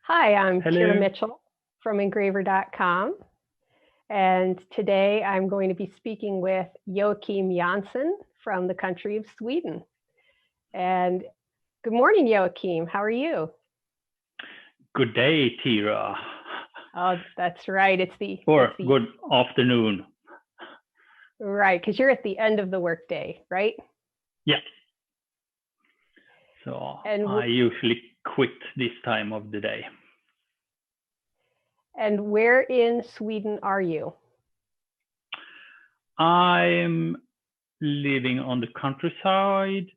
Hi, I'm Tira Hello. Mitchell from Engraver.com, and today I'm going to be speaking with Joacim Jansson from the country of Sweden. And good morning, Joacim. How are you? Good day, Tira. Oh, that's right. Or good afternoon. Right, because you're at the end of the workday, right? Yeah. So I usually quit this time of the day. And where in Sweden are you? I'm living on the countryside,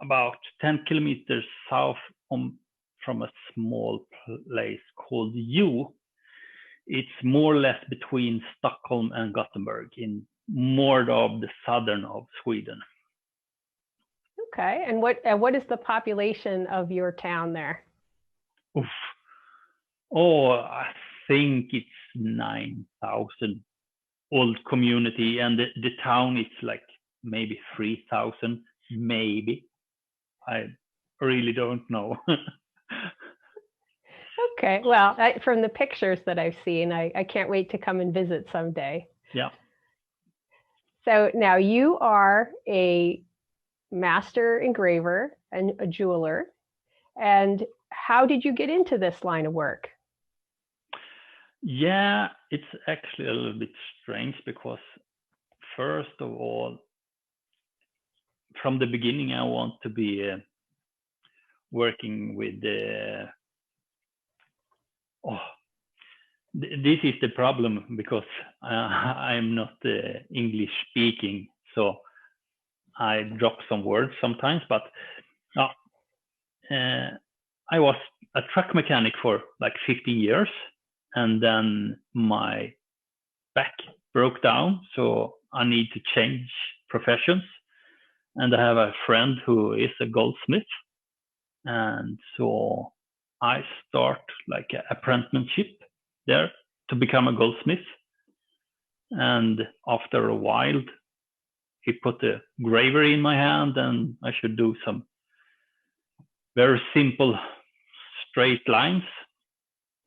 about 10 kilometers south from a small place called U. It's more or less between Stockholm and Gothenburg, in more of the southern of Sweden. Okay, and what is the population of your town there? Oof. Oh, I think it's 9,000 old community, and the town is like maybe 3,000, maybe. I really don't know. Okay, well, from the pictures that I've seen, I can't wait to come and visit someday. Yeah. So now you are a master engraver and a jeweler. And how did you get into this line of work? Yeah, it's actually a little bit strange because first of all, from the beginning, I want to be working with this is the problem because I'm not English speaking, so I drop some words sometimes, but I was a truck mechanic for like 15 years, and then my back broke down, so I need to change professions. And I have a friend who is a goldsmith, and so I start like an apprenticeship there to become a goldsmith. And after a while, he put a graver in my hand, and I should do some very simple straight lines.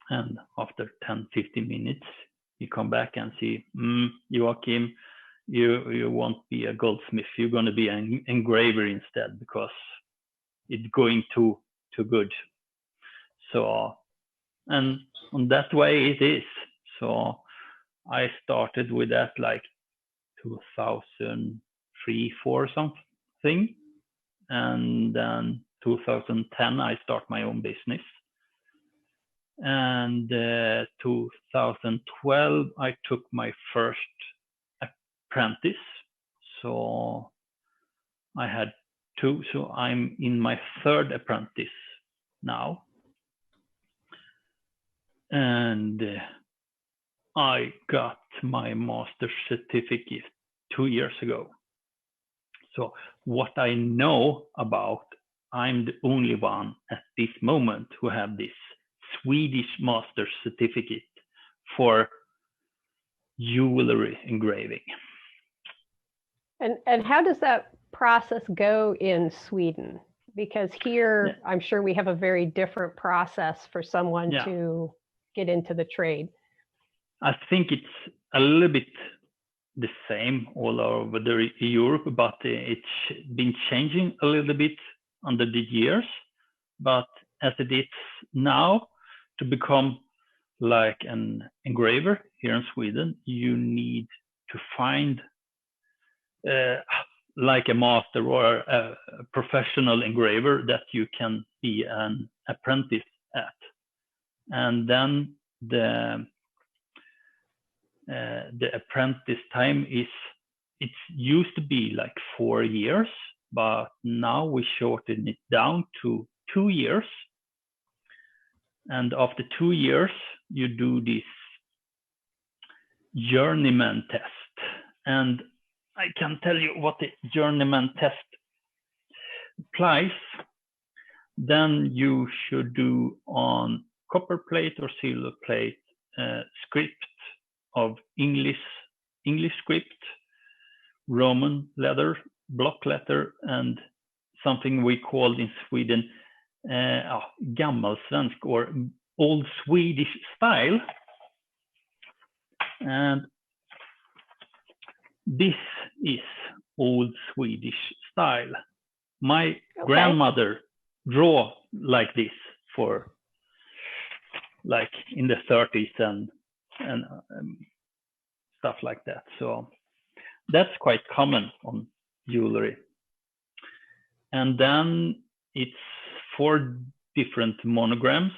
And after 10-15 minutes, you come back and see, Joacim, you won't be a goldsmith. You're going to be an engraver instead because it's going too good. So, and on that way it is. So I started with that like 2003, 4 something, and then 2010 I start my own business. And 2012 I took my first apprentice. So I had 2, so I'm in my 3rd apprentice now. And I got my master's certificate 2 years ago. So what I know about, I'm the only one at this moment who have this Swedish master's certificate for jewelry engraving. And how does that process go in Sweden? Because here, I'm sure we have a very different process for someone to get into the trade. I think it's a little bit the same all over Europe, but it's been changing a little bit under the years. But as it is now, to become like an engraver here in Sweden, you need to find like a master or a professional engraver that you can be an apprentice at. And then the apprentice time it used to be like 4 years, but now we shorten it down to 2 years. And after 2 years, you do this journeyman test. And I can tell you what the journeyman test applies. Then you should do on copper plate or silver plate script of English script, Roman letter, block letter, and something we called in Sweden Gammalsvensk or Old Swedish style. And this is Old Swedish style. My grandmother draw like this for like in the 30s and stuff like that. So that's quite common on jewelry. And then it's 4 different monograms,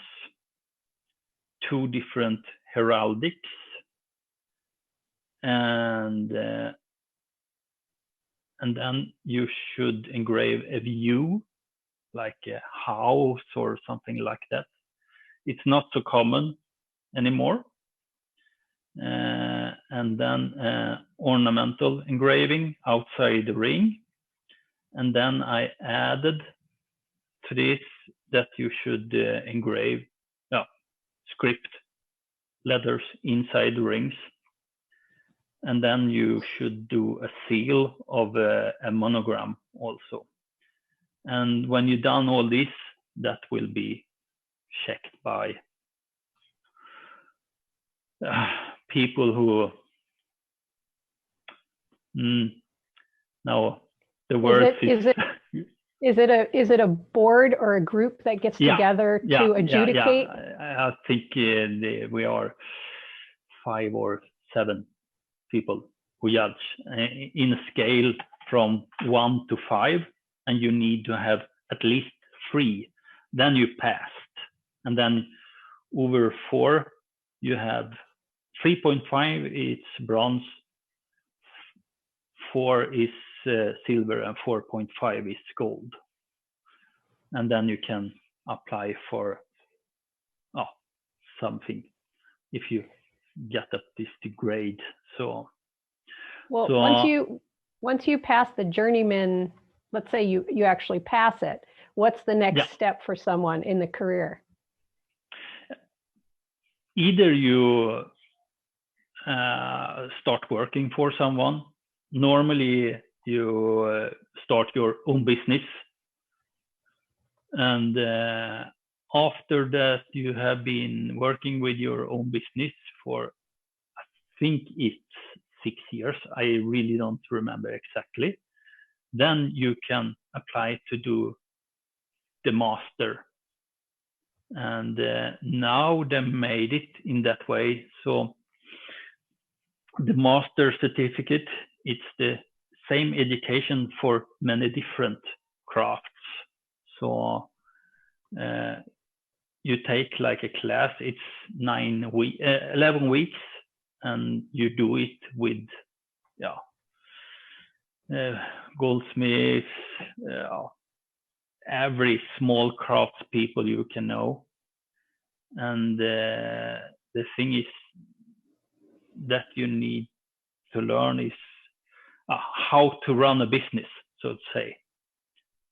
2 different heraldics, and then you should engrave a view, like a house or something like that. It's not so common anymore. And then ornamental engraving outside the ring. And then I added to this that you should engrave script letters inside the rings. And then you should do a seal of a monogram also. And when you've done all this, that will be checked by people who now the word is it a board or a group that gets together to adjudicate? I think we are 5 or 7 people who judge in a scale from 1 to 5, and you need to have at least 3. Then you passed, and then over 4 you have 3.5 is bronze, 4 is silver, and 4.5 is gold. And then you can apply for something if you get up this grade. So once you pass the journeyman, let's say you actually pass it, what's the next step for someone in the career? Either you start working for someone. Normally you start your own business, and after that you have been working with your own business for, I think it's 6 years. I really don't remember exactly. Then you can apply to do the master. And now they made it in that way. So the master certificate, it's the same education for many different crafts. So you take like a class, it's 11 weeks, and you do it with goldsmiths, every small crafts people you can know. And the thing is that you need to learn is how to run a business, so to say.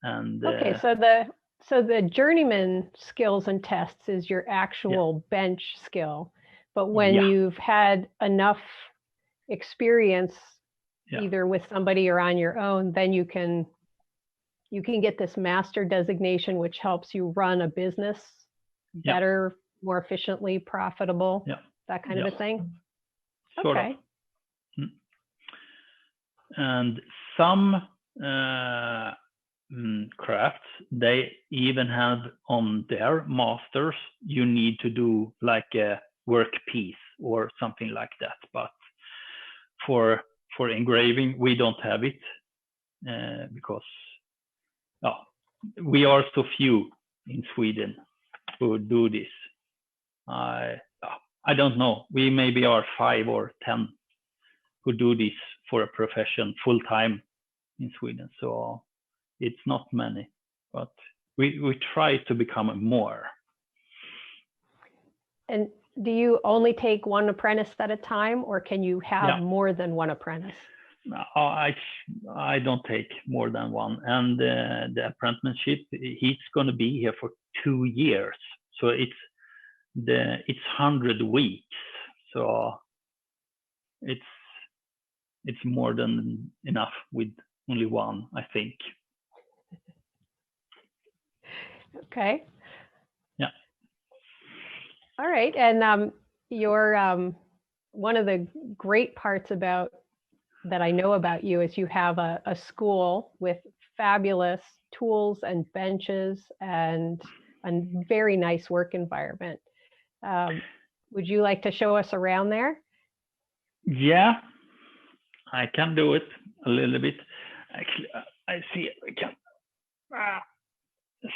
And so the journeyman skills and tests is your actual bench skill, but when you've had enough experience either with somebody or on your own, then you can get this master designation, which helps you run a business better, more efficiently, profitable, that kind of a thing. Sort of. And some crafts, they even have on their masters, you need to do like a work piece or something like that. But for engraving, we don't have it because we are so few in Sweden who do this. I don't know. We maybe are 5 or 10 who do this for a profession full time in Sweden. So it's not many, but we try to become more. And do you only take one apprentice at a time, or can you have more than one apprentice? No, I don't take more than one. And the apprenticeship, he's going to be here for 2 years. So it's 100 weeks. So it's more than enough with only one, I think. Okay. Yeah. All right. And your one of the great parts about that I know about you is you have a school with fabulous tools and benches and a very nice work environment. Would you like to show us around there? Yeah, I can do it a little bit. Actually, I see if I can.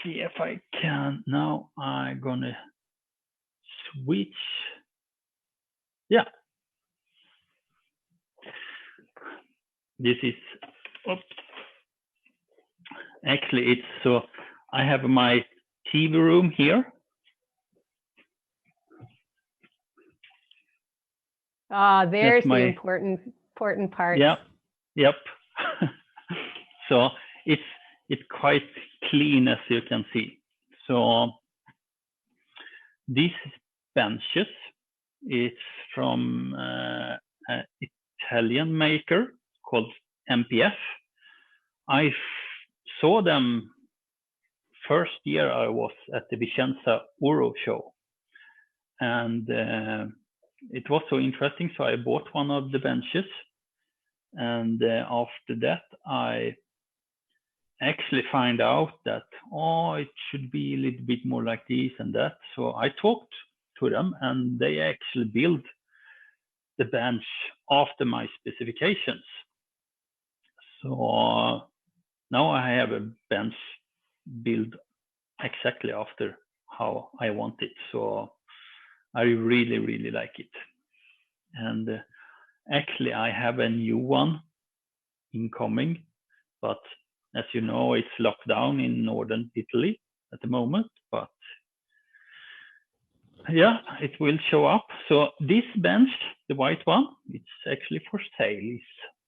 See if I can. Now I'm gonna switch. Yeah. This is, oops. Actually, it's so I have my TV room here. There's the important part. Yeah. Yep. So it's quite clean, as you can see. So these benches, it's from an Italian maker called MPF. I saw them first year I was at the Vicenza Euro show, and it was so interesting. So I bought one of the benches, and after that I actually find out that it should be a little bit more like this and that. So I talked to them, and they actually built the bench after my specifications. So now I have a bench built exactly after how I want it. So I really, really like it. And actually I have a new one incoming, but as you know, it's locked down in northern Italy at the moment, but yeah, it will show up. So this bench, the white one, it's actually for sale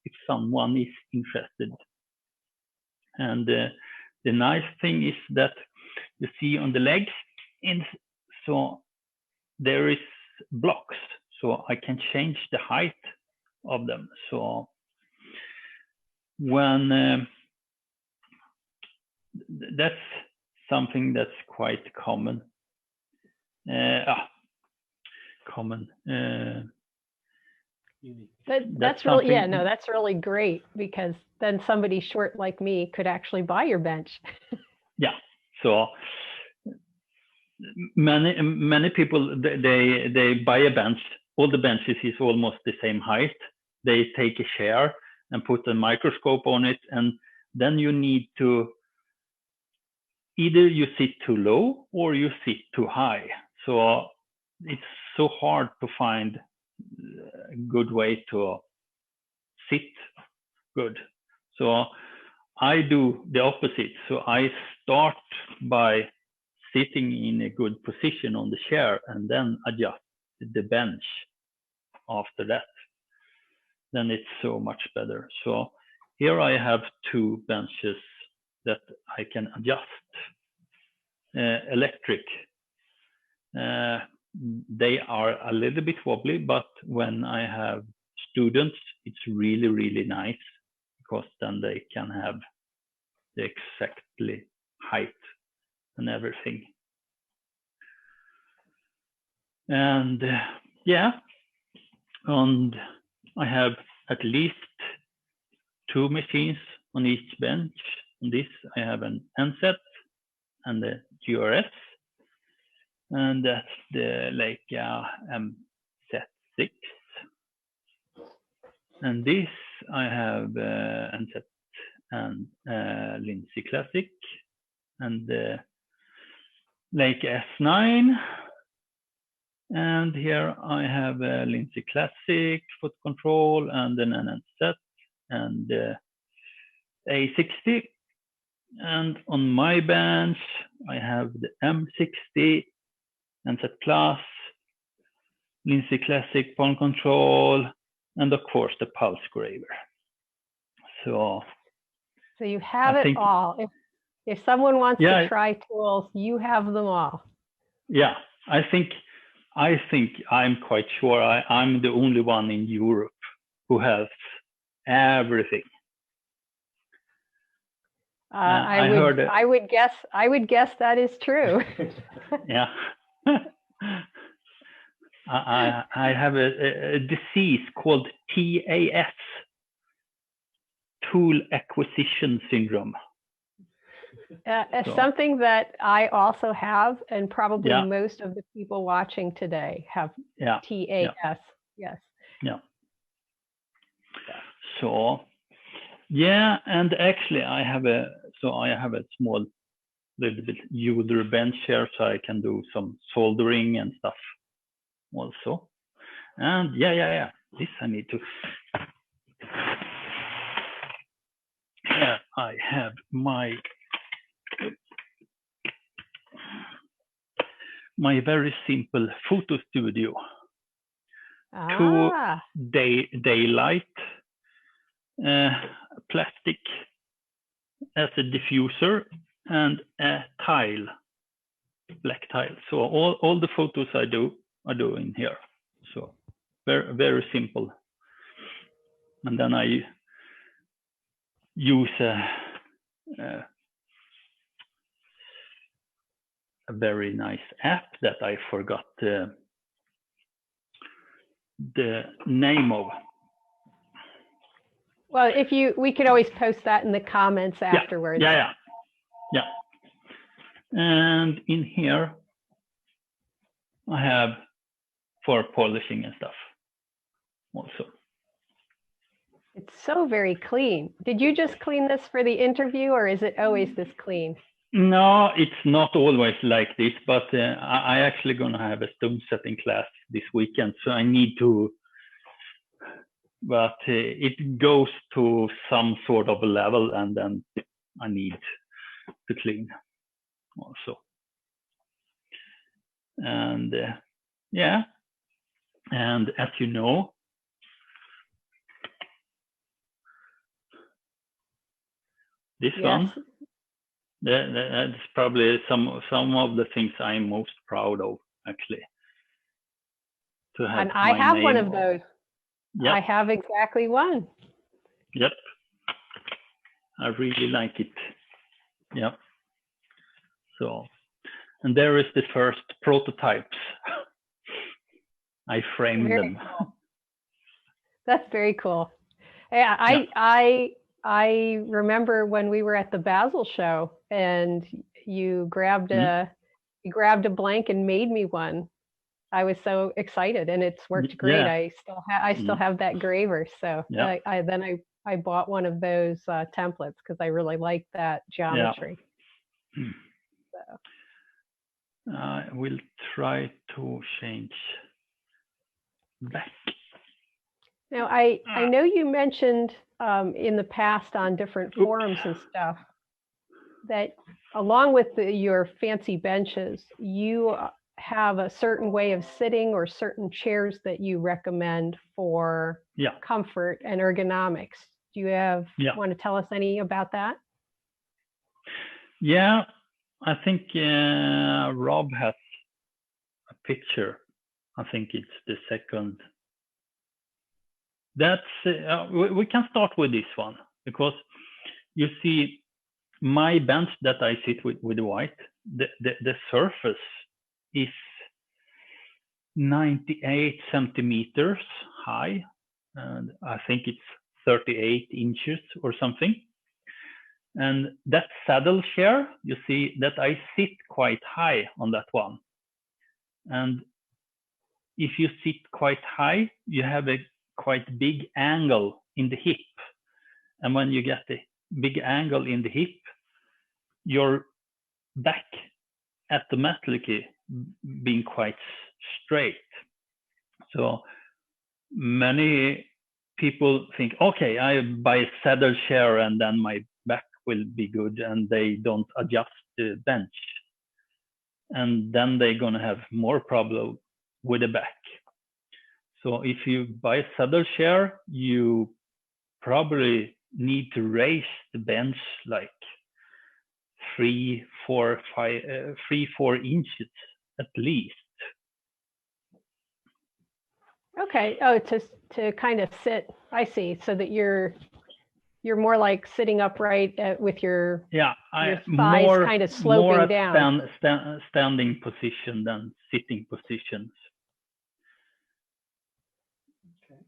if someone is interested. And the nice thing is that you see on the legs, so there is blocks, so I can change the height of them. So when that's something that's quite common. That's really, yeah, no, that's really great, because then somebody short like me could actually buy your bench. Yeah. So many people, they buy a bench. All the benches is almost the same height. They take a chair and put a microscope on it, and then you need to either you sit too low or you sit too high. So it's so hard to find a good way to sit good. So I do the opposite. So I start by sitting in a good position on the chair and then adjust the bench after that. Then it's so much better. So here I have two benches that I can adjust. Electric. They are a little bit wobbly, but when I have students, it's really, really nice, because then they can have the exactly height and everything. And yeah, and I have at least two machines on each bench. On this, I have an NZ and a GRS, and that's the Leica MZ6. And this I have NZ and Lindsay Classic, and the Leica S9. And here I have a Lindsay Classic foot control and an NZ and A60. And on my bench, I have the M60, NZ Plus, Lindsay Classic palm control, and of course the pulse graver. So you have it all. If someone wants to try tools, you have them all. Yeah, I think I'm quite sure I'm the only one in Europe who has everything. I would guess that is true. Yeah. I have a disease called TAS, Tool Acquisition Syndrome. It's something that I also have, and probably Yeah. most of the people watching today have TAS. Yeah. Yes. Yeah. So, yeah, and actually I have a small little bit user bench here, so I can do some soldering and stuff also. And yeah, this I need to. Here I have my very simple photo studio. To daylight, plastic as a diffuser, and a tile, black tile. So all the photos I do in here. So very, very simple. And then I use a very nice app that I forgot the name of. Well, we could always post that in the comments afterwards. Yeah. And in here, I have for polishing and stuff also. It's so very clean. Did you just clean this for the interview, or is it always this clean? No, it's not always like this, but I actually going to have a stone setting class this weekend, so I need to. But it goes to some sort of a level, and then I need to clean also. And yeah, and as you know, this one, that's probably some of the things I'm most proud of, actually. To have and I have one of those. Yep. I have exactly one. Yep. I really like it. Yep. So, and there is the first prototypes. I framed them. Cool. That's very cool. Yeah, I remember when we were at the Basel show, and you grabbed a blank and made me one. I was so excited, and it's worked great. Yeah. I still have that graver, so I bought one of those templates because I really like that geometry. Yeah. So. I will try to change back. Now, I know you mentioned in the past on different forums and stuff that along with your fancy benches, you have a certain way of sitting or certain chairs that you recommend for comfort and ergonomics. Do you want to tell us any about that? Yeah, I think Rob has a picture. I think it's the second. That's we can start with this one, because you see my bench that I sit with white, the surface is 98 centimeters high, and I think it's 38 inches or something. And that saddle chair, you see that I sit quite high on that one. And if you sit quite high, you have a quite big angle in the hip. And when you get the big angle in the hip, your back automatically being quite straight. So many people think, okay, I buy a saddle chair and then my back will be good, and they don't adjust the bench. And then they're going to have more problem with the back. So if you buy a saddle chair, you probably need to raise the bench like 3-4 inches at least. Okay. Oh, to kind of sit. I see. So that you're You're more like sitting upright with your thighs more kind of sloping more down. Standing position than sitting positions. Okay.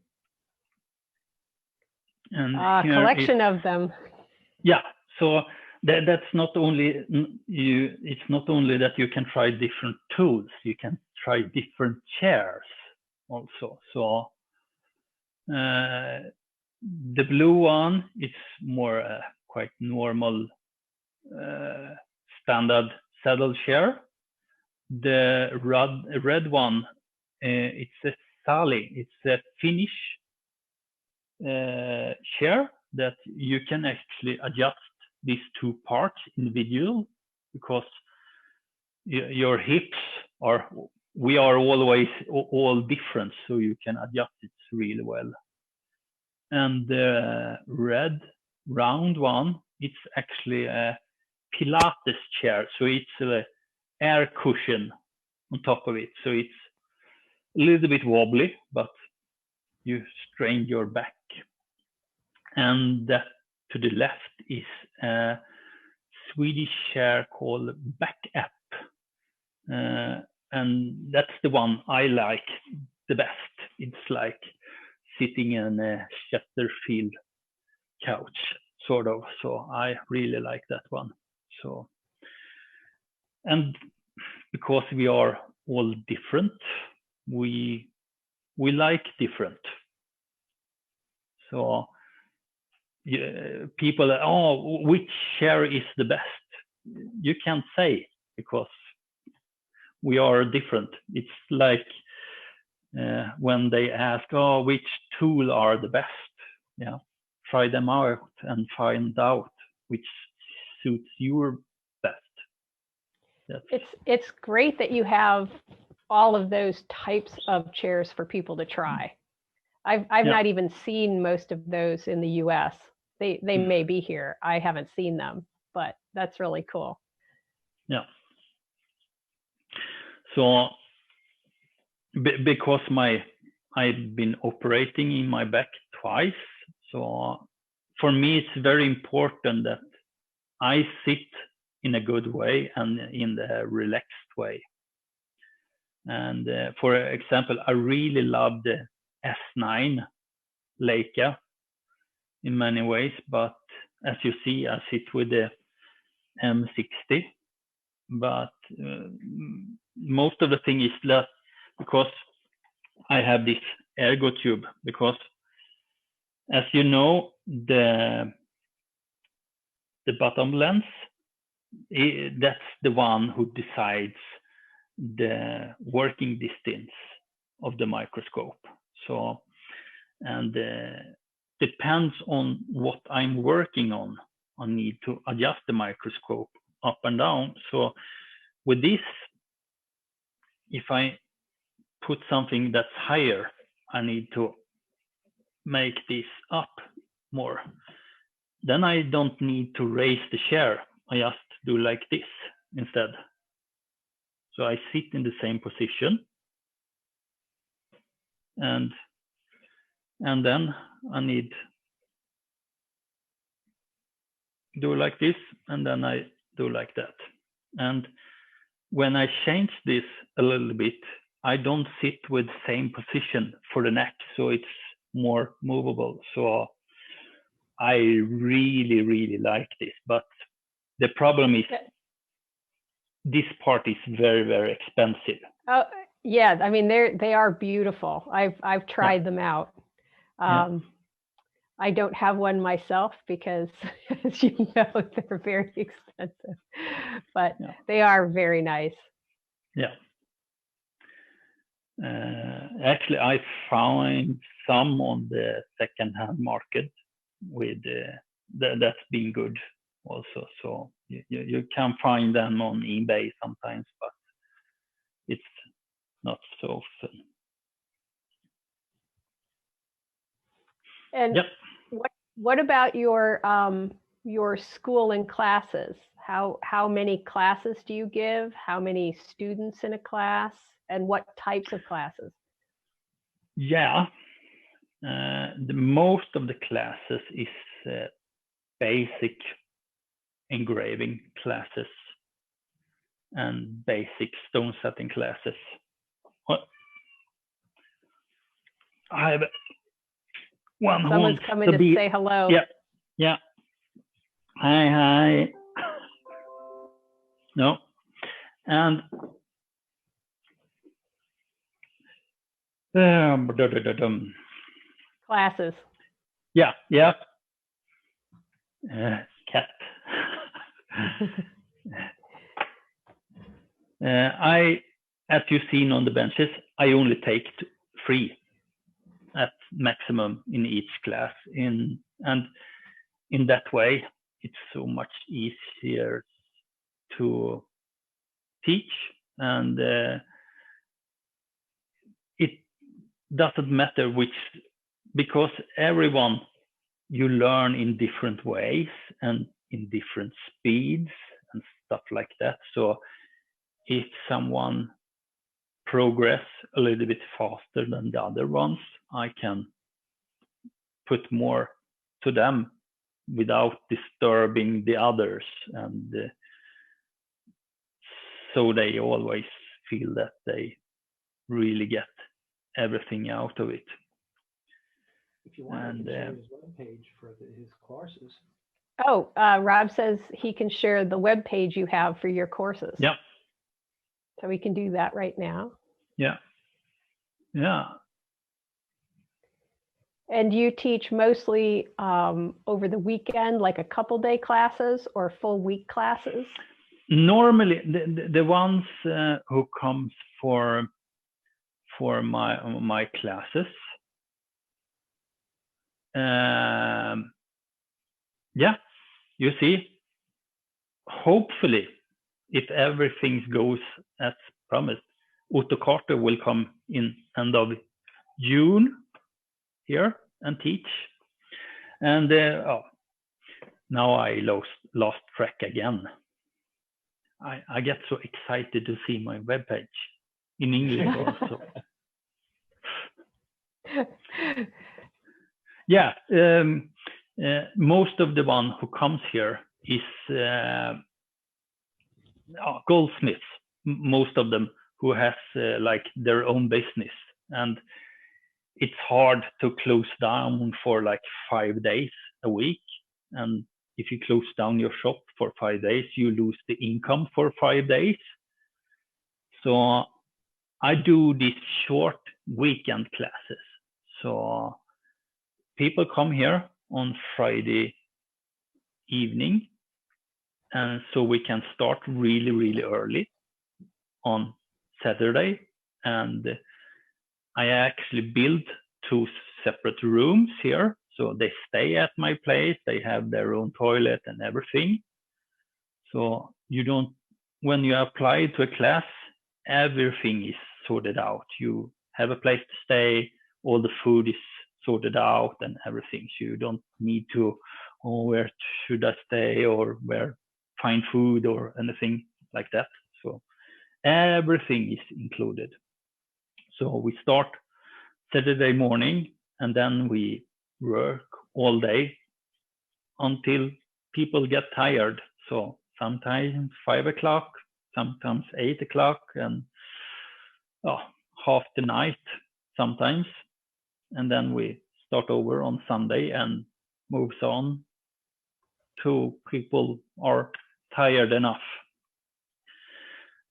And collection of them. Yeah, so that's not only it's not only that you can try different tools, you can try different chairs also. So the blue one is more quite normal standard saddle chair. The red one, it's a Sally. It's a Finnish chair that you can actually adjust these two parts individual, because your hips we are always all different, so you can adjust it really well. And the red round one, it's actually a Pilates chair, so it's an air cushion on top of it, so it's a little bit wobbly, but you strain your back. And that to the left is a Swedish chair called Back Up, and that's the one I like the best. It's like sitting in a Chesterfield couch, sort of. So I really like that one. So, and because we are all different, we like different. So people, which chair is the best? You can't say, because we are different. It's like when they ask, which tool are the best? Yeah, try them out and find out which suits your best. It's great that you have all of those types of chairs for people to try. I've not even seen most of those in the US. They may be here. I haven't seen them, but that's really cool. Yeah. So because I've been operating in my back twice, so for me it's very important that I sit in a good way and in the relaxed way. And for example, I really love the S9 Leica in many ways, but as you see, I sit with the M60. But most of the thing is that because I have this ergo tube, because as you know, the bottom lens, that's the one who decides the working distance of the microscope. So, and depends on what I'm working on, I need to adjust the microscope up and down. So with this, if I put something that's higher, I need to make this up more. Then I don't need to raise the chair. I just do like this instead. So I sit in the same position, and then I need do like this, and then I do like that. And when I change this a little bit, I don't sit with the same position for the neck, so it's more movable. So I really, really like this. But the problem is this part is very, very expensive. Oh yeah, I mean they are beautiful. I've tried them out. I don't have one myself because, as you know, they're very expensive, but they are very nice. Yeah. Actually, I found some on the second-hand market with that's been good also. So you can find them on eBay sometimes, but it's not so often. And what about your school and classes? How many classes do you give? How many students in a class? And what types of classes? Yeah, the most of the classes is basic engraving classes and basic stone setting classes. I have one who Someone's wants coming to say hello. Yeah. Hi. No. And Classes. Yeah. Cat. As you've seen on the benches, I only take 3 at maximum in each class. And in that way, it's so much easier to teach, and it doesn't matter because everyone, you learn in different ways and in different speeds and stuff like that. So if someone progress a little bit faster than the other ones, I can put more to them without disturbing the others, and so they always feel that they really get everything out of it. If you want, I can share his webpage for his courses. Oh, Rob says he can share the web page you have for your courses. Yeah. So we can do that right now. Yeah. And you teach mostly over the weekend, like a couple day classes or full week classes? Normally, the ones who comes for my classes, you see, hopefully, if everything goes as promised, Otto Carter will come in end of June here and teach. And now I lost track again. I get so excited to see my webpage in English also. Yeah, most of the one who comes here is goldsmiths. Most of them who has like their own business, and it's hard to close down for like 5 days a week. And if you close down your shop for 5 days, you lose the income for 5 days. So I do these short weekend classes. So people come here on Friday evening, and so we can start really, really early on Saturday. And I actually build 2 separate rooms here. So they stay at my place, they have their own toilet and everything. So you don't, when you apply to a class, everything is sorted out. You have a place to stay, all the food is sorted out and everything. So you don't need to, where should I stay or where find food or anything like that. So everything is included. So we start Saturday morning, and then we work all day until people get tired. So sometimes 5 o'clock, sometimes 8 o'clock, and half the night sometimes. And then we start over on Sunday and moves on to people are tired enough.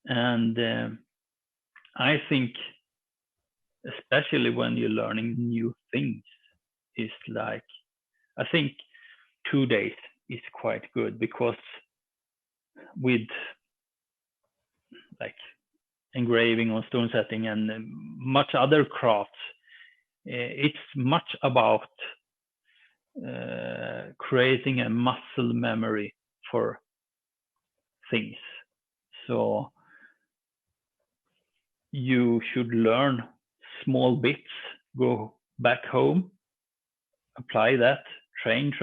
And I think, especially when you're learning new things, is like, I think 2 days is quite good, because with like engraving or stone setting and much other crafts, it's much about creating a muscle memory for things. So you should learn small bits, go back home, apply that, train,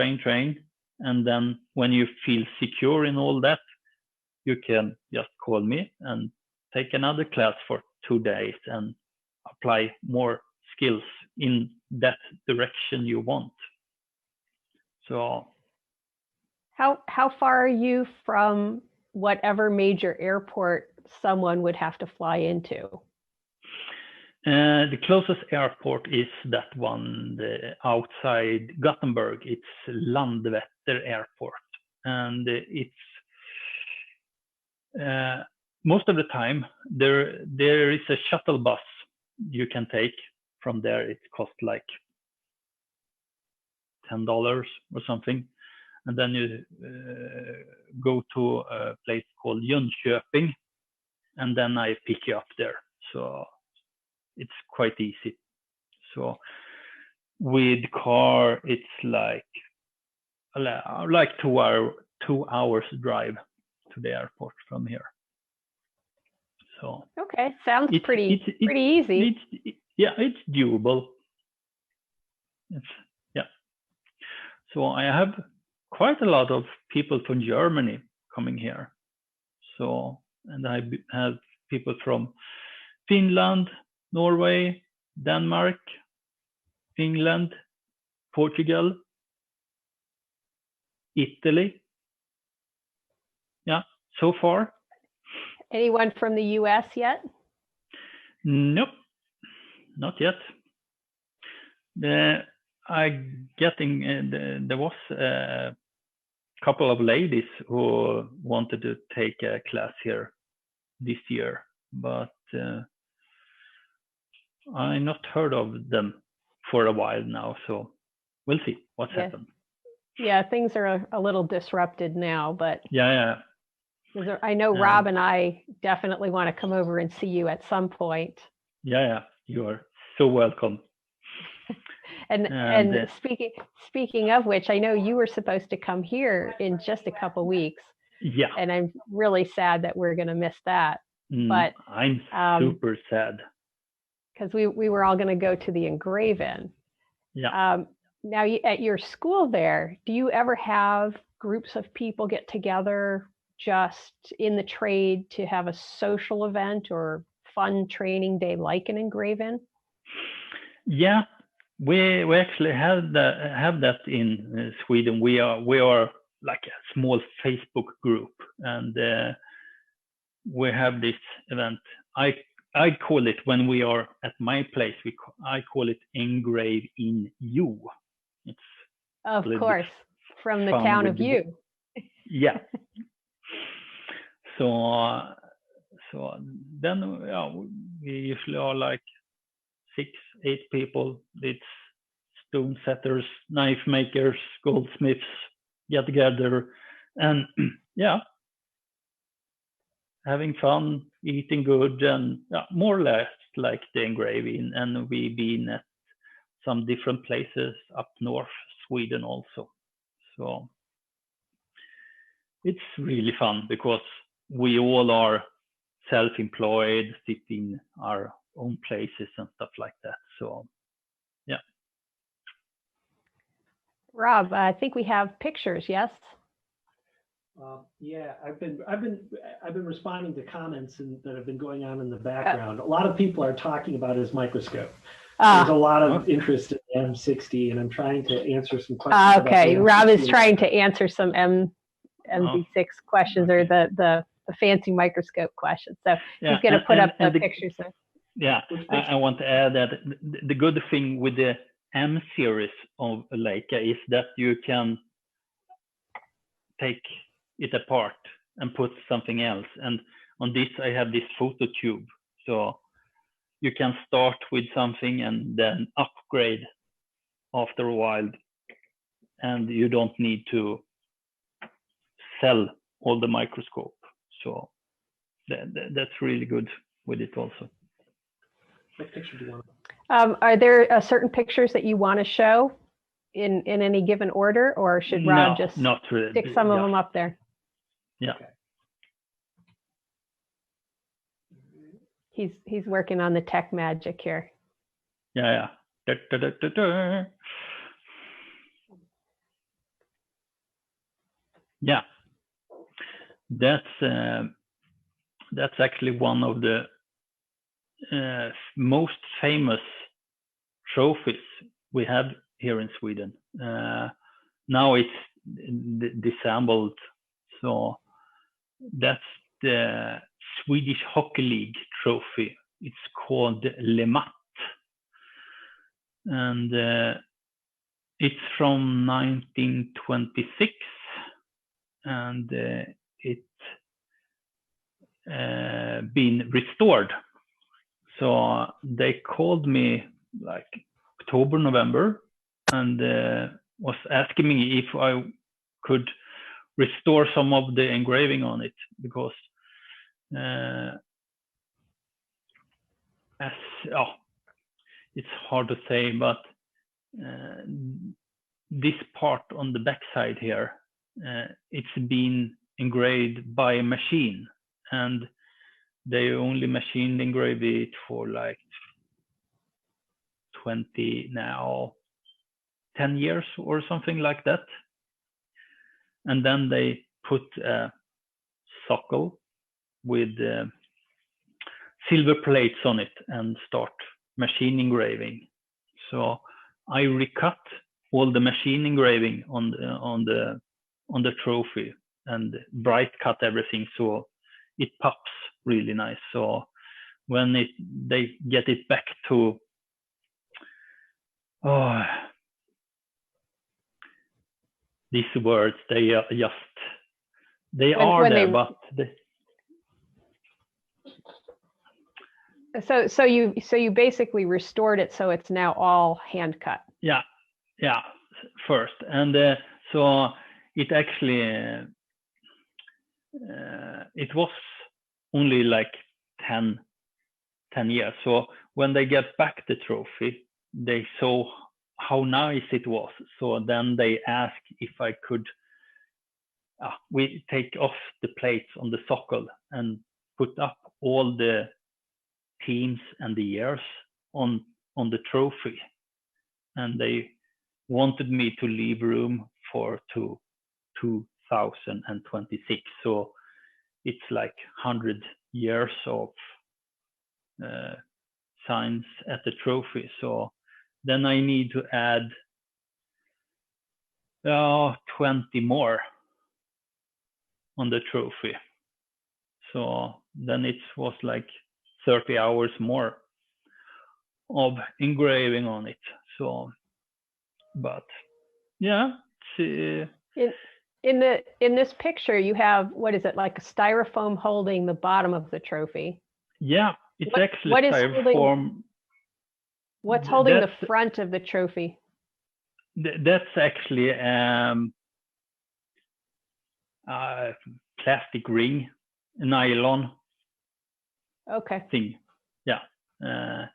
and then when you feel secure in all that, you can just call me and take another class for 2 days and apply more skills in that direction you want. So How far are you from whatever major airport someone would have to fly into? The closest airport is that one outside Gothenburg. It's Landvetter Airport, and it's most of the time there is a shuttle bus you can take from there. It costs like $10 or something, and then you go to a place called Jönköping, and then I pick you up there. So it's quite easy. So with car, it's like 2 hours drive to the airport from here. So okay, sounds pretty easy. It's doable. So I have quite a lot of people from Germany coming here. So, and I have people from Finland, Norway, Denmark, England, Portugal, Italy. Yeah, so far. Anyone from the US yet? Nope, not yet. There was a couple of ladies who wanted to take a class here this year, but I not heard of them for a while now, so we'll see what's happened. Yeah, things are a little disrupted now, but yeah. I know Rob and I definitely want to come over and see you at some point. Yeah, you are so welcome. and speaking of which, I know you were supposed to come here in just a couple weeks. Yeah. And I'm really sad that we're going to miss that. But I'm super sad. Because we were all going to go to the Engraving. Yeah. Now, at your school there, do you ever have groups of people get together just in the trade to have a social event or fun training day like an Engraving? Yeah, we actually have that in Sweden. We are like a small Facebook group, and we have this event. I call it, when we are at my place, I call it Engrave in You. It's of course from the town of You. Yeah. So then we usually are like 6-8 people. It's stone setters, knife makers, goldsmiths get together, and having fun, eating good, and more or less like the engraving. And we've been at some different places up north Sweden also. So it's really fun because we all are self-employed, sit in our own places and stuff like that. So yeah. Rob, I think we have pictures. Yes. Yeah, I've been responding to comments that have been going on in the background. A lot of people are talking about his microscope. There's a lot of interest in the M60, and I'm trying to answer some questions. Okay, Rob is trying to answer some MD6 questions, or the fancy microscope questions. So he's going to put up the pictures. Yeah, I want to add that the good thing with the M series of Leica is that you can take it apart and put something else. And on this, I have this photo tube. So you can start with something and then upgrade after a while. And you don't need to sell all the microscope. So that's really good with it also. What picture do you want? Are there certain pictures that you want to show in any given order, or should Rob just stick some of them up there? Yeah. Okay. He's working on the tech magic here. Yeah. Da, da, da, da, da. Yeah. That's actually one of the most famous trophies we have here in Sweden. Now it's disassembled. So that's the Swedish Hockey League trophy. It's called Le Mat, and it's from 1926, and it's been restored. So they called me like October, November, and was asking me if I could restore some of the engraving on it, because it's hard to say, but this part on the backside here, it's been engraved by a machine, and they only machine engrave it for like 10 years or something like that. And then they put a socle with silver plates on it and start machine engraving. So I recut all the machine engraving on the trophy and bright cut everything so it pops really nice. So when they get it back to these words, they are just but so you basically restored it so it's now all hand cut. Yeah, first, and so it actually it was only like 10 years. So when they get back the trophy, they saw how nice it was. So then they asked if I could we take off the plates on the socle and put up all the teams and the years on the trophy. And they wanted me to leave room for 2026. So it's like 100 years of signs at the trophy. So then I need to add 20 more on the trophy. So then it was like 30 hours more of engraving on it. So, but yeah, in this picture you have, what is it, like a styrofoam holding the bottom of the trophy? Yeah, it's actually styrofoam. What's holding the front of the trophy? That's actually plastic ring, nylon. Okay. Thing. Yeah. The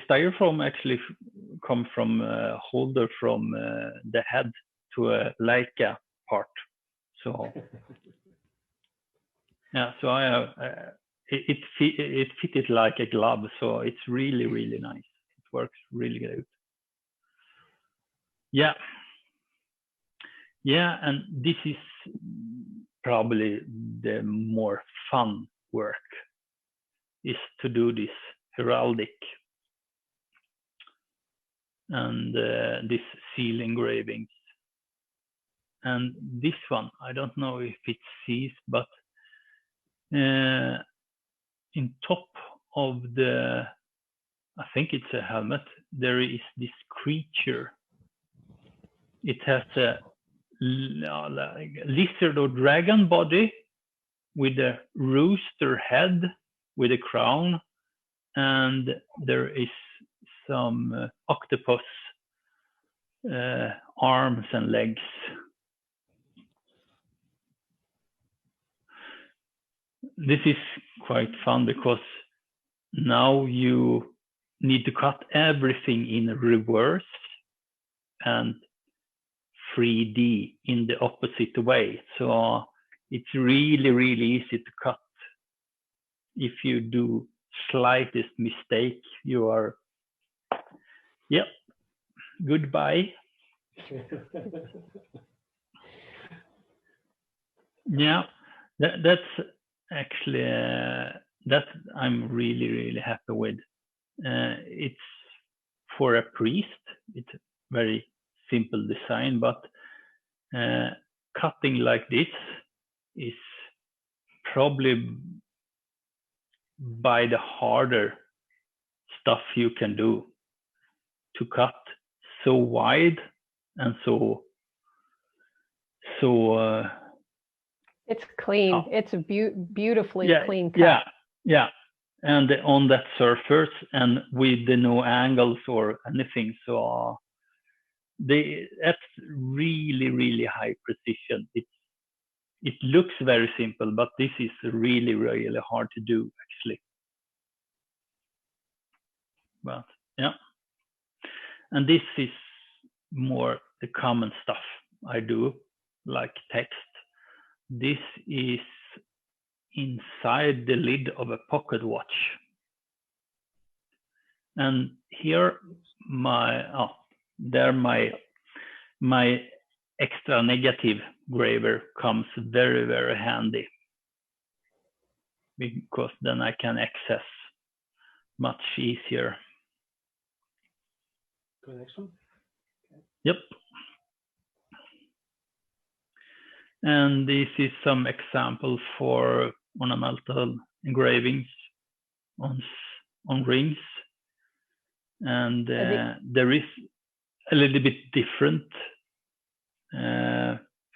styrofoam actually come from a holder from the head to a Leica part. So yeah, so it fitted like a glove. So it's really, really nice. It works really good. Yeah. Yeah, and this is probably the more fun work, is to do this heraldic and this seal engravings. And this one, I don't know if it sees, but in top of the, I think it's a helmet, there is this creature. It has a lizard or dragon body with a rooster head with a crown, and there is some octopus arms and legs. This is quite fun because now you need to cut everything in reverse and 3D in the opposite way. So it's really, really easy to cut. If you do slightest mistake, you are, yep, goodbye. Yeah, that's actually that I'm really, really happy with. It's for a priest. It's very simple design, but cutting like this is probably by the harder stuff you can do, to cut so wide and so it's clean. Oh. It's a beautifully clean cut. Yeah, and on that surface and with the no angles or anything. So that's really high precision. It looks very simple, but this is really hard to do actually. But yeah, and this is more the common stuff I do, like text. This is inside the lid of a pocket watch, and here my extra negative engraver comes very handy, because then I can access much easier. Go next one. Okay. Yep. And this is some examples for ornamental engravings on rings, and there is a little bit different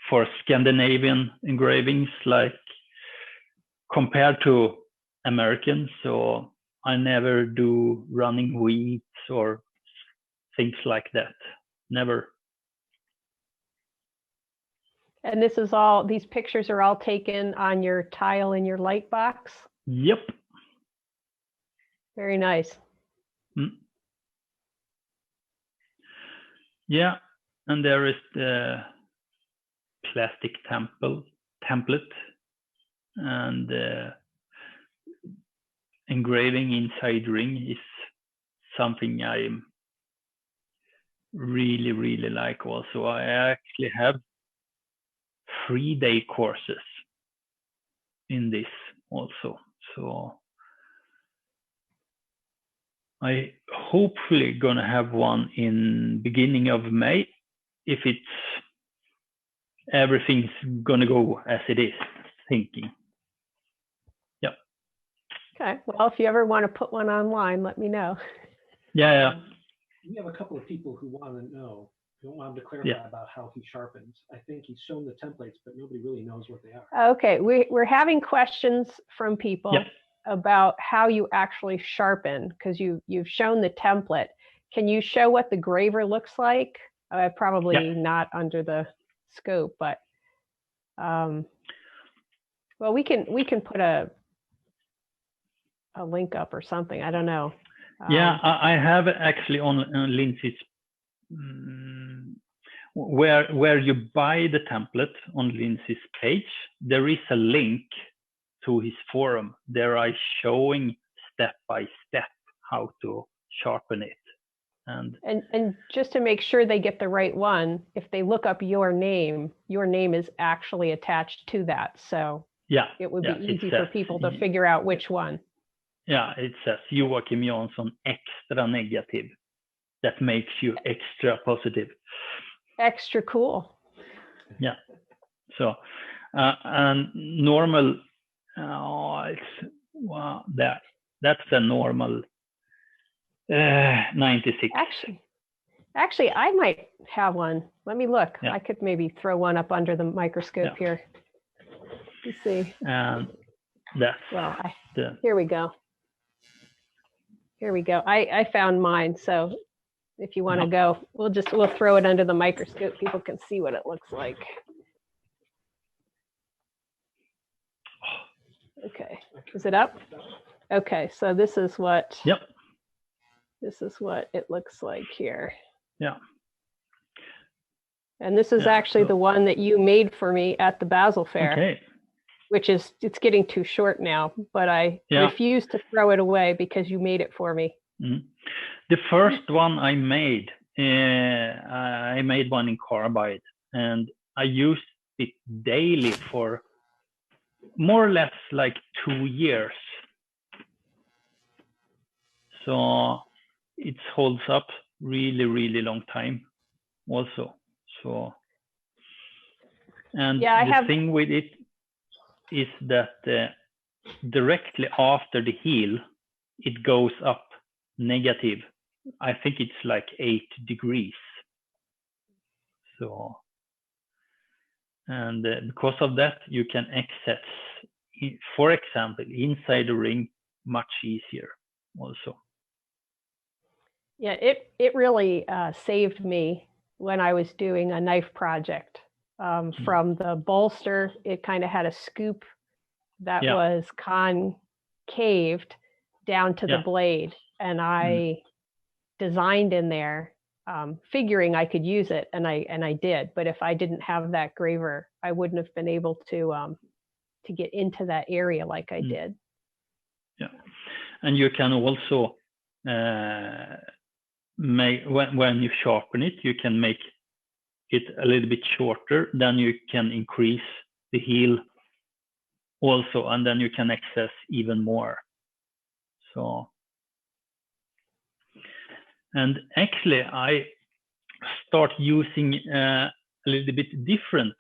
for Scandinavian engravings, like compared to American. So I never do running wheats or things like that. Never. And these pictures are all taken on your tile in your light box? Yep. Very nice. Yeah, and there is the plastic template, and engraving inside ring is something I really like also. I actually have 3-day courses in this also. So I hopefully gonna have one in beginning of May, if everything's gonna go as it is thinking. Yep. Okay. Well, if you ever want to put one online, let me know. Yeah. We have a couple of people who want to know. We want him to clarify about how he sharpens. I think he's shown the templates, but nobody really knows what they are. Okay, we're having questions from people about how you actually sharpen, because you've shown the template. Can you show what the graver looks like? Probably not under the scope, but well, we can put a link up or something. I don't know. Yeah, I have actually on Lindsay's where you buy the template on Lindsay's page, there is a link to his forum. There I showing step by step how to sharpen it. And just to make sure they get the right one, if they look up your name is actually attached to that. So it would be easy for people to figure out which one. Yeah, it says Joacim Jansson extra negative. That makes you extra positive. Extra cool. Yeah. So and normal. That's a normal 96. Actually, I might have one. Let me look. I could maybe throw one up under the microscope here. Let's see. That's here we go. Here we go. I found mine. So if you want to go, we'll throw it under the microscope. People can see what it looks like. Okay. Is it up? Okay. So this is what. This is what it looks like here. Yeah. And this is actually the one that you made for me at the Basel Fair. Okay. Which is, it's getting too short now, but I refuse to throw it away because you made it for me. The first one I made one in carbide, and I used it daily for more or less like 2 years. So it holds up really long time also. So And Yeah, the thing with it is that directly after the heel, it goes up negative. I think it's like 8 degrees. So, and because of that, you can access, for example, inside the ring much easier also. Yeah, it really saved me when I was doing a knife project. From the bolster, it kind of had a scoop that was concaved down to the blade, and I designed in there, figuring I could use it, and I did. But if I didn't have that graver, I wouldn't have been able to get into that area like I did. Yeah, and you can also make, when you sharpen it, you can make it a little bit shorter. Then you can increase the heel also, and then you can access even more. So, and actually I start using a little bit different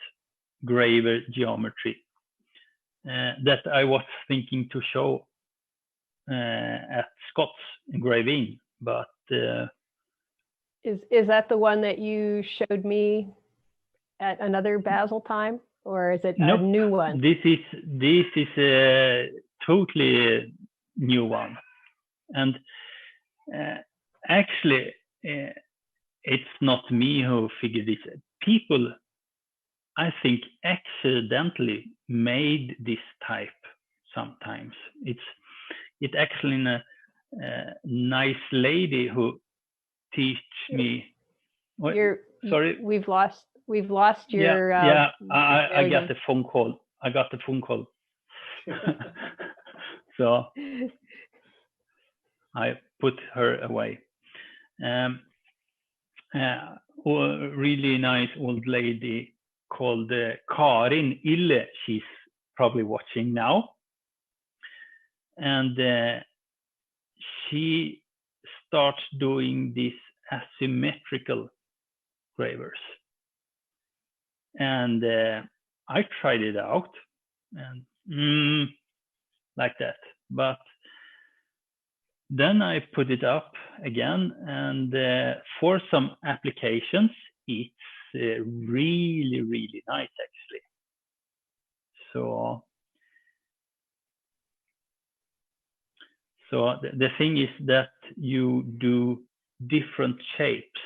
graver geometry that I was thinking to show at Scott's Engraving, but is that the one that you showed me at another Basel time, or is it a new one? This is a totally new one, and actually it's not me who figured this. People, I think, accidentally made this type sometimes. It's actually a nice lady who teach me. Sorry, we've lost your. I got the phone call. So I put her away. Really nice old lady called Karin Ille. She's probably watching now, and she starts doing these asymmetrical gravers, and I tried it out, and like that, but then I put it up again, and for some applications, it's really, really nice actually. So the thing is that you do different shapes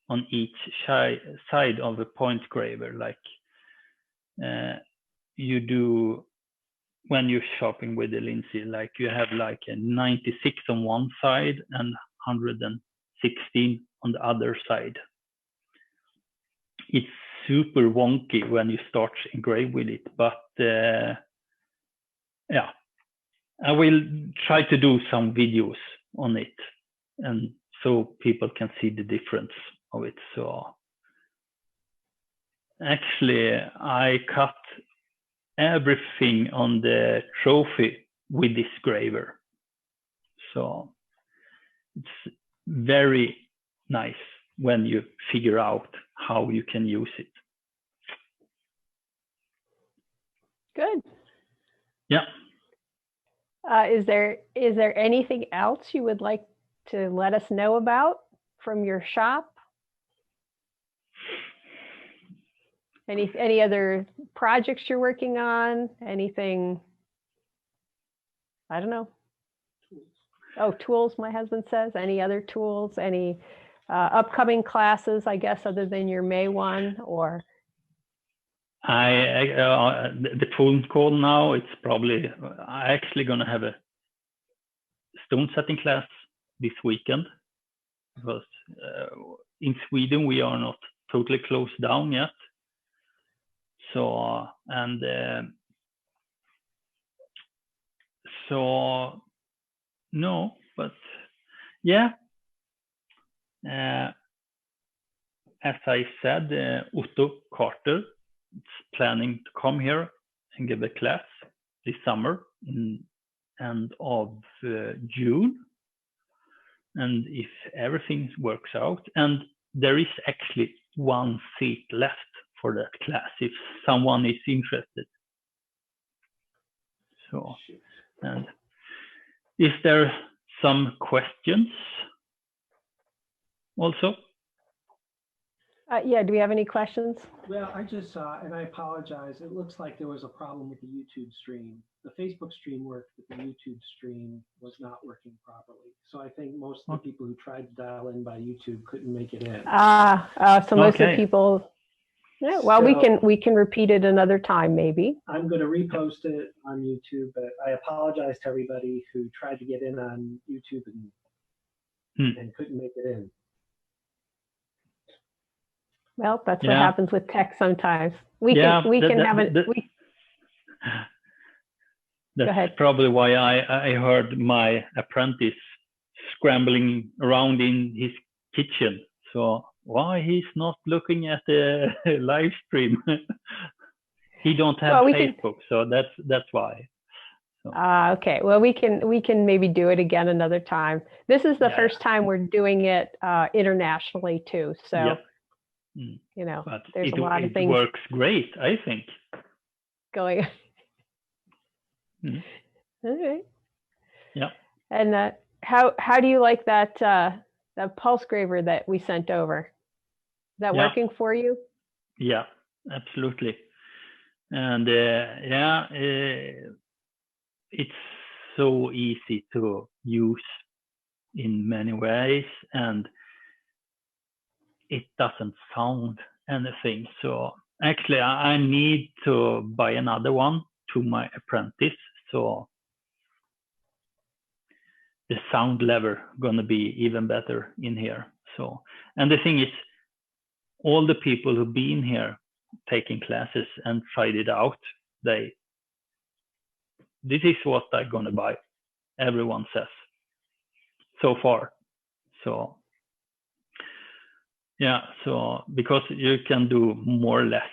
on each side of a point graver, like you do when you're shopping with the Lindsay, like you have like a 96 on one side and 116 on the other side. It's super wonky when you start to engrave with it, but yeah, I will try to do some videos on it, and so people can see the difference of it. So actually, I cut everything on the trophy with this graver, so it's very nice when you figure out how you can use it. Good. Yeah. Is there anything else you would like to let us know about from your shop? Any other projects you're working on? Anything? I don't know. Oh, tools, my husband says. Any other tools? Any upcoming classes, I guess, other than your May one? Or the phone call now, it's probably, I'm actually going to have a stone setting class this weekend, because in Sweden we are not totally closed down yet. So, and so no, but yeah, as I said, Otto Carter is planning to come here and give a class this summer in end of June, and if everything works out, and there is actually one seat left for that class if someone is interested. So, and is there some questions also? Yeah, do we have any questions? Well, I just saw, and I apologize, it looks like there was a problem with the YouTube stream. The Facebook stream worked, but the YouTube stream was not working properly. So I think most of the people who tried to dial in by YouTube couldn't make it in. So most of the people, yeah, well, So we can repeat it another time, maybe. I'm going to repost it on YouTube, but I apologize to everybody who tried to get in on YouTube and couldn't make it in. Well, that's what happens with tech sometimes. That's probably why I heard my apprentice scrambling around in his kitchen. So why he's not looking at the live stream? He don't have Facebook, so that's why. So. Okay. Well, we can maybe do it again another time. This is the first time we're doing it internationally too. So, you know, but there's a lot of things. It works great, I think. Going. All right. Yeah. And how do you like that that pulse graver that we sent over? Is that working for you? Yeah, absolutely. And it's so easy to use in many ways, and it doesn't sound anything. So actually, I need to buy another one to my apprentice. So the sound level gonna be even better in here. So, and the thing is, all the people who've been here taking classes and tried it out, this is what I'm gonna buy. Everyone says so far. So yeah, so because you can do more or less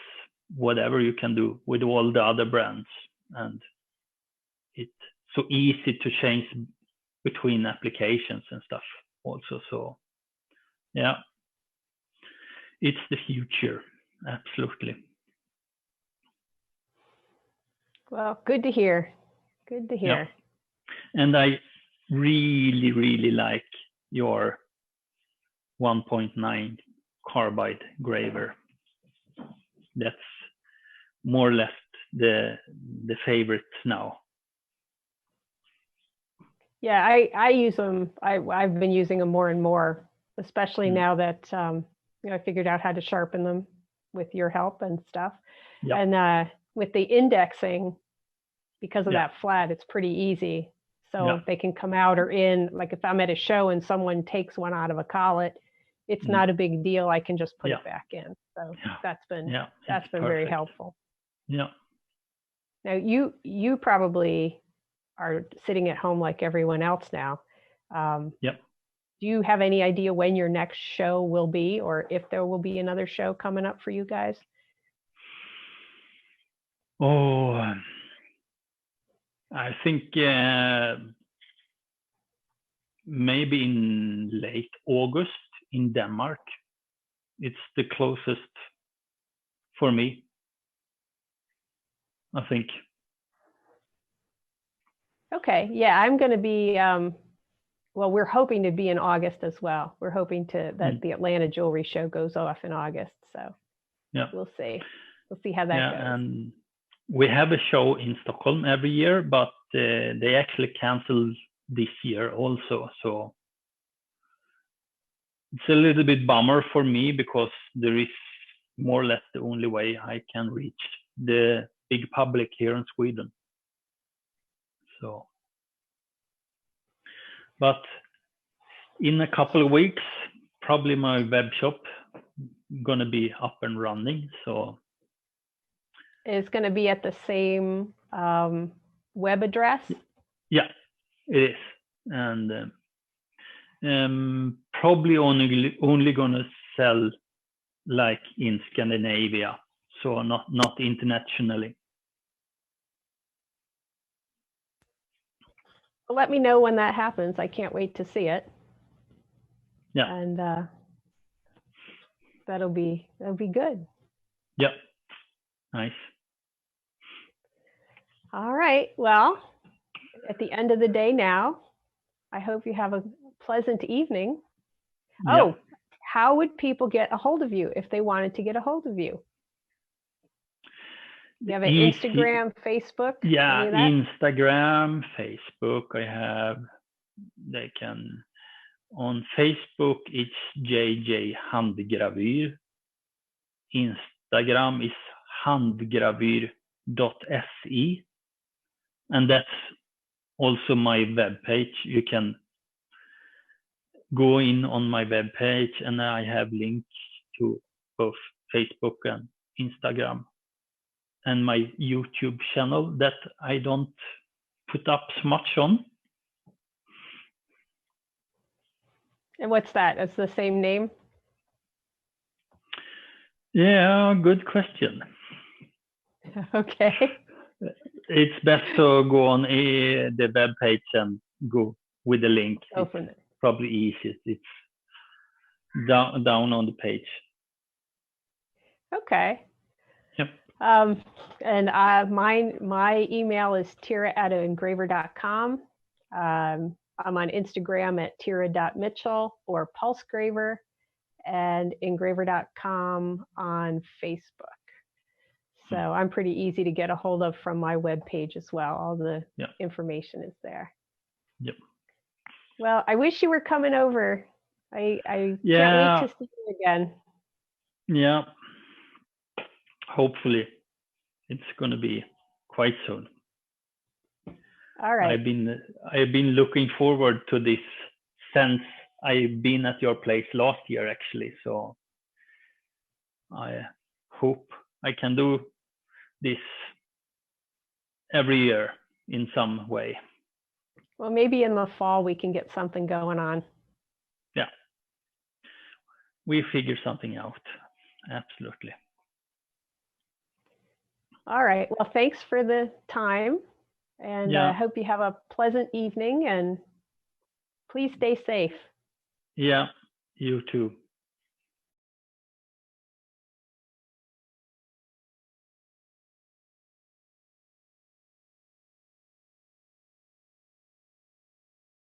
whatever you can do with all the other brands, and it's so easy to change between applications and stuff also. So yeah, it's the future, absolutely. Well, good to hear. Good to hear. Yeah. And I really, really like your 1.9 carbide graver. That's more or less the favorite now. Yeah, I use them. I've been using them more and more, especially now that I figured out how to sharpen them with your help and stuff. Yeah. And with the indexing, because of that flat, it's pretty easy. So they can come out or in. Like if I'm at a show and someone takes one out of a collet, it's not a big deal. I can just put it back in. So that's been very helpful. Yeah. Now you probably are sitting at home like everyone else now. Do you have any idea when your next show will be, or if there will be another show coming up for you guys? Oh, I think maybe in late August in Denmark. It's the closest for me, I think. Okay, yeah, I'm going to be, well, we're hoping to be in August as well. We're hoping that the Atlanta Jewelry Show goes off in August. So we'll see. We'll see how that goes. And we have a show in Stockholm every year, but they actually canceled this year also. So it's a little bit bummer for me because there is more or less the only way I can reach the big public here in Sweden. So, but in a couple of weeks, probably my web shop gonna be up and running. So it's gonna be at the same web address. Yeah, it is, and probably only gonna sell like in Scandinavia, so not internationally. Let me know when that happens. I can't wait to see it. Yeah. And that'll be good. Yep. Nice. All right. Well, at the end of the day now, I hope you have a pleasant evening. Yep. Oh, how would people get a hold of you if they wanted to get a hold of you? You have an Instagram, Facebook? Yeah, Instagram, Facebook. I have. They can on Facebook. It's JJ Handgravyr. Instagram is Handgravyr.se, and that's also my web page. You can go in on my web page, and I have links to both Facebook and Instagram, and my YouTube channel that I don't put up so much on. And what's that? It's the same name? Yeah, good question. Okay. It's best to go on the web page and go with the link. Open it. Probably easiest. It's down on the page. Okay. Yep. And my email is Tira@engraver.com. I'm on Instagram at Tira.Mitchell or PulseGraver, and engraver.com on Facebook. So I'm pretty easy to get a hold of from my webpage as well. All the information is there. Yep. Well, I wish you were coming over. I can't wait to see you again. Yeah. Hopefully it's going to be quite soon. All right. I've been looking forward to this since I've been at your place last year, actually. So I hope I can do this every year in some way. Well, maybe in the fall we can get something going on. Yeah. We figure something out. Absolutely. All right. Well, thanks for the time. And I hope you have a pleasant evening, and please stay safe. Yeah, you too.